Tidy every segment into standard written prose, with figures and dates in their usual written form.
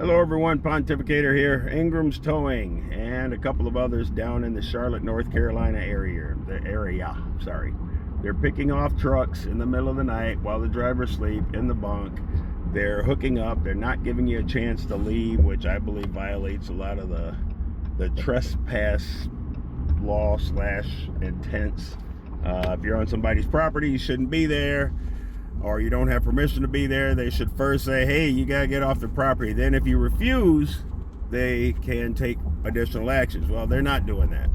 Hello everyone, Pontificator here. Ingram's Towing and a couple of others down in the Charlotte, North Carolina area. They're picking off trucks in the middle of the night while the drivers sleep in the bunk. They're hooking up. They're not giving you a chance to leave, which I believe violates a lot of the trespass law / intents. If you're on somebody's property, you shouldn't be there, or you don't have permission to be there. They should first say, hey, you gotta get off the property. Then if you refuse, they can take additional actions. Well, they're not doing that.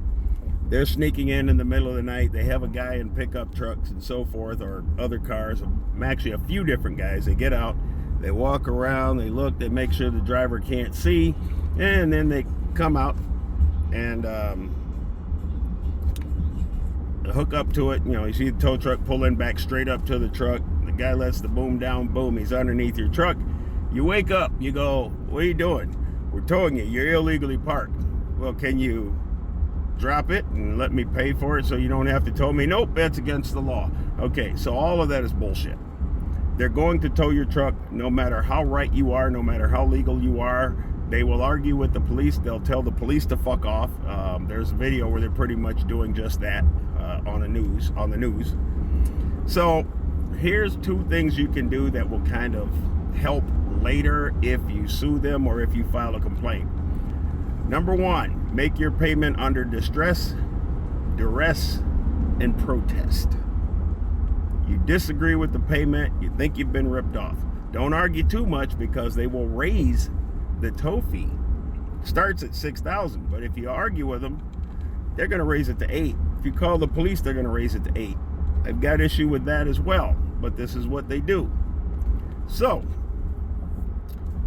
They're sneaking in the middle of the night. They have a guy in pickup trucks and so forth, or other cars, actually a few different guys. They get out, they walk around, they look, they make sure the driver can't see, and then they come out and hook up to it. You know, you see the tow truck pull in back straight up to the truck. The guy lets the boom down, boom, he's underneath your truck. You wake up, you go, what are you doing? We're towing you, you're illegally parked. Well, can you drop it and let me pay for it so you don't have to tow me? Nope, that's against the law. Okay, so all of that is bullshit. They're going to tow your truck no matter how right you are, no matter how legal you are. They will argue with the police. They'll tell the police to fuck off. There's a video where they're pretty much doing just that on the news. So here's two things you can do that will kind of help later if you sue them or if you file a complaint. Number one, make your payment under distress, duress, and protest. You disagree with the payment, you think you've been ripped off. Don't argue too much, because they will raise the tow fee. Starts at $6,000, but if you argue with them, they're going to raise it to $8,000. If you call the police, they're going to raise it to $8,000. I've got issue with that as well, but this is what they do. So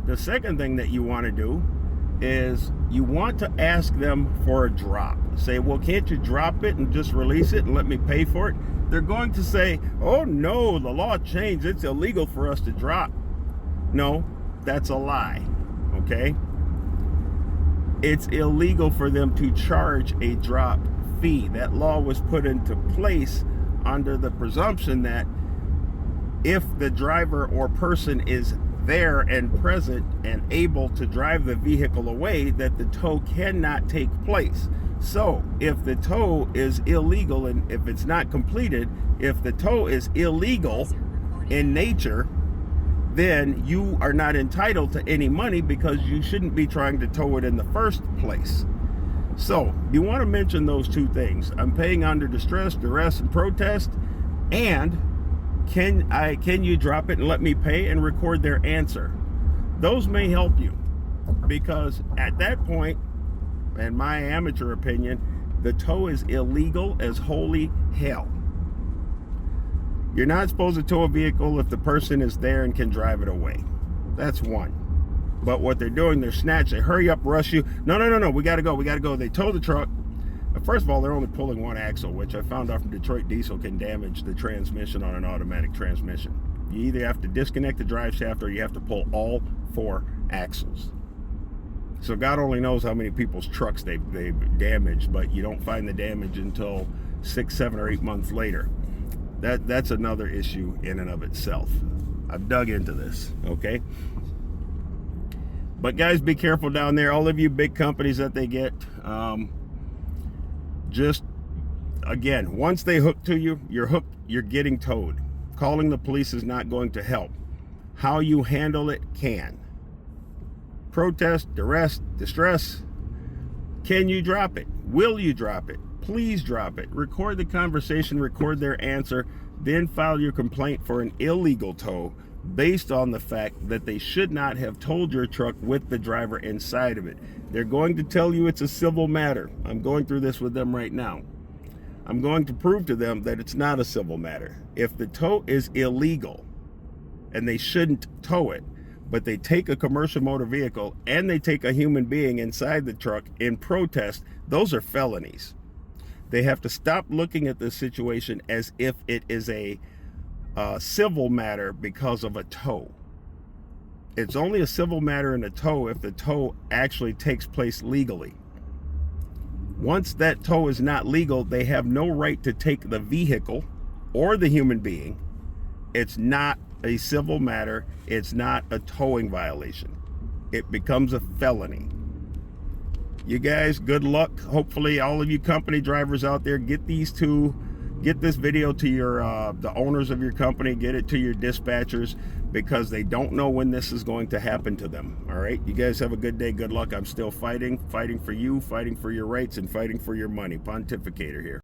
the second thing that you want to do is you want to ask them for a drop. Say, well, can't you drop it and just release it and let me pay for it? They're going to say, oh no, the law changed, it's illegal for us to drop. No, that's a lie. Okay, it's illegal for them to charge a drop fee. That law was put into place under the presumption that if the driver or person is there and present and able to drive the vehicle away, that the tow cannot take place. So if the tow is illegal, and if it's not completed, if the tow is illegal in nature, then you are not entitled to any money, because you shouldn't be trying to tow it in the first place. So you want to mention those two things. I'm paying under distress, duress, and protest, and can you drop it and let me pay, and record their answer. Those may help you, because at that point, in my amateur opinion, the tow is illegal as holy hell. You're not supposed to tow a vehicle if the person is there and can drive it away. That's one. But what they're doing, they're snatching. They hurry up, rush you. No, we gotta go. They tow the truck. First of all, they're only pulling one axle, which I found out from Detroit Diesel can damage the transmission on an automatic transmission. You either have to disconnect the drive shaft, or you have to pull all 4 axles. So God only knows how many people's trucks they've damaged, but you don't find the damage until 6, 7, or 8 months later. That's another issue in and of itself. I've dug into this, okay? But guys, be careful down there. All of you big companies that they get, just, again, once they hook to you, you're hooked, you're getting towed. Calling the police is not going to help. How you handle it can. Protest, duress, distress. Can you drop it? Will you drop it? Please drop it. Record the conversation, record their answer, then file your complaint for an illegal tow based on the fact that they should not have towed your truck with the driver inside of it. They're going to tell you it's a civil matter. I'm going through this with them right now. I'm going to prove to them that it's not a civil matter. If the tow is illegal and they shouldn't tow it, but they take a commercial motor vehicle and they take a human being inside the truck in protest, those are felonies. They have to stop looking at this situation as if it is a civil matter because of a tow. It's only a civil matter in a tow if the tow actually takes place legally. Once that tow is not legal, they have no right to take the vehicle or the human being. It's not a civil matter. It's not a towing violation. it becomes a felony. You guys, good luck. Hopefully all of you company drivers out there, get this video to your the owners of your company, get it to your dispatchers, because they don't know when this is going to happen to them. All right, you guys have a good day. Good luck. I'm still fighting for you, fighting for your rights, and fighting for your money. Pontificator here.